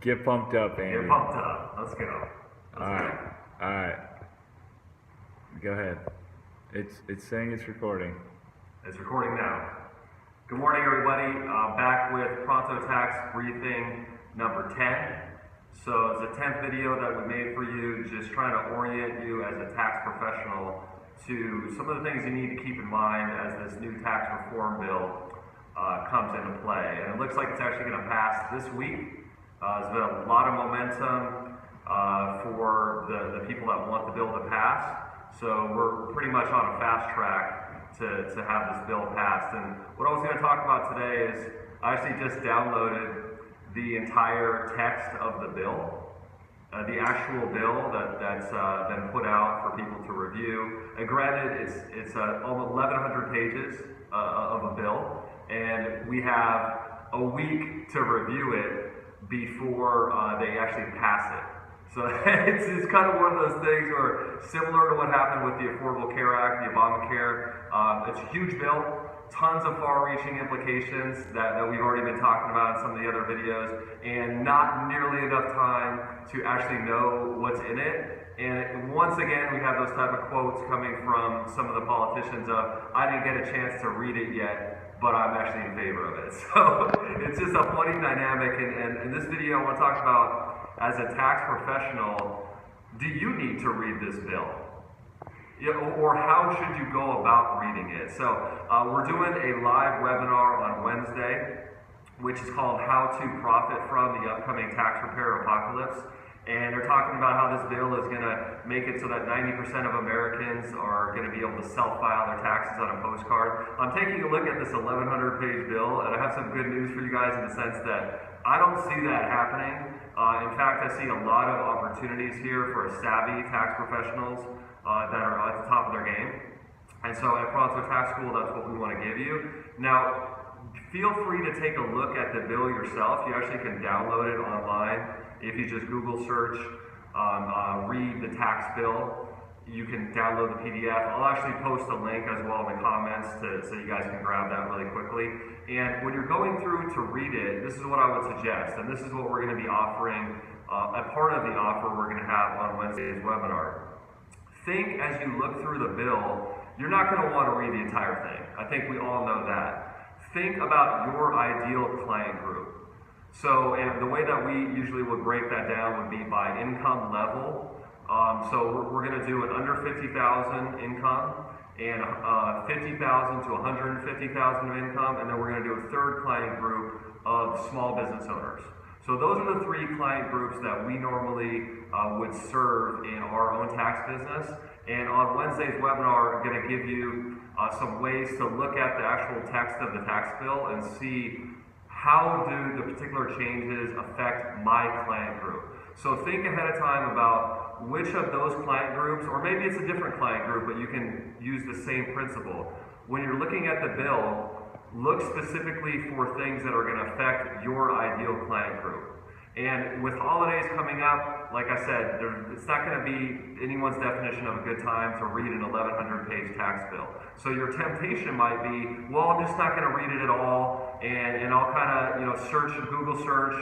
Get pumped up, Andy. Get pumped up. Let's go. All right. Go ahead. It's saying it's recording. It's recording now. Good morning, everybody. Back with Pronto Tax briefing number 10. So it's the 10th video that we made for you, just trying to orient you as a tax professional to some of the things you need to keep in mind as this new tax reform bill comes into play. And it looks like it's actually going to pass this week. There's been a lot of momentum for the people that want the bill to pass. So we're pretty much on a fast track to have this bill passed. And what I was going to talk about today is I actually just downloaded the entire text of the bill, the actual bill that's been put out for people to review. And granted, it's almost 1,100 pages of a bill, and we have a week to review it before they actually pass it. So it's kind of one of those things where, similar to what happened with the Affordable Care Act, the Obamacare, it's a huge bill, tons of far-reaching implications that we've already been talking about in some of the other videos, and not nearly enough time to actually know what's in it. And once again, we have those type of quotes coming from some of the politicians of, I didn't get a chance to read it yet, but I'm actually in favor of it. So it's just a funny dynamic, and in this video I want to talk about, as a tax professional, do you need to read this bill? Or how should you go about reading it? So we're doing a live webinar on Wednesday, which is called How to Profit from the Upcoming Tax Repair Apocalypse. And they're talking about how this bill is going to make it so that 90% of Americans are going to be able to self-file their taxes on a postcard. I'm taking a look at this 1,100-page bill, and I have some good news for you guys in the sense that I don't see that happening. In fact, I see a lot of opportunities here for savvy tax professionals that are at the top of their game. And so at Pronto Tax School, that's what we want to give you. Now, feel free to take a look at the bill yourself. You actually can download it online. If you just Google search, read the tax bill, you can download the PDF. I'll actually post a link as well in the comments so you guys can grab that really quickly. And when you're going through to read it, this is what I would suggest, and this is what we're going to be offering, a part of the offer we're going to have on Wednesday's webinar. Think as you look through the bill, you're not going to want to read the entire thing. I think we all know that. Think about your ideal client group. So, and the way that we usually would break that down would be by income level. So we're going to do an under 50,000 income, and 50,000 to 150,000 of income, and then we're going to do a third client group of small business owners. So those are the three client groups that we normally would serve in our own tax business. And on Wednesday's webinar, I'm going to give you some ways to look at the actual text of the tax bill and see how do the particular changes affect my client group. So think ahead of time about which of those client groups, or maybe it's a different client group, but you can use the same principle. When you're looking at the bill, look specifically for things that are going to affect your ideal client group. And with holidays coming up, like I said, it's not going to be anyone's definition of a good time to read an 1,100-page tax bill. So your temptation might be, well, I'm just not going to read it at all, and I'll kind of search, Google search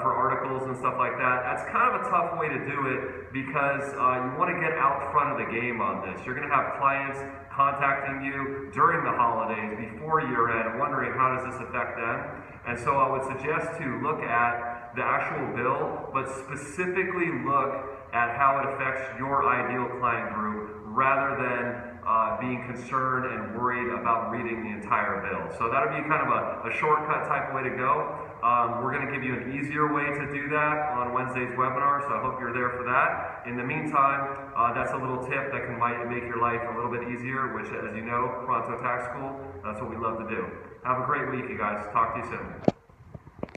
for articles and stuff like that. That's kind of a tough way to do it because you want to get out front of the game on this. You're going to have clients contacting you during the holidays, before year-end, wondering how does this affect them. And so I would suggest to look at the actual bill, but specifically look at how it affects your ideal client group rather than being concerned and worried about reading the entire bill. So that would be kind of a shortcut type of way to go. We're going to give you an easier way to do that on Wednesday's webinar, so I hope you're there for that. In the meantime, that's a little tip that might make your life a little bit easier, which, as you know, Pronto Tax School, that's what we love to do. Have a great week, you guys. Talk to you soon.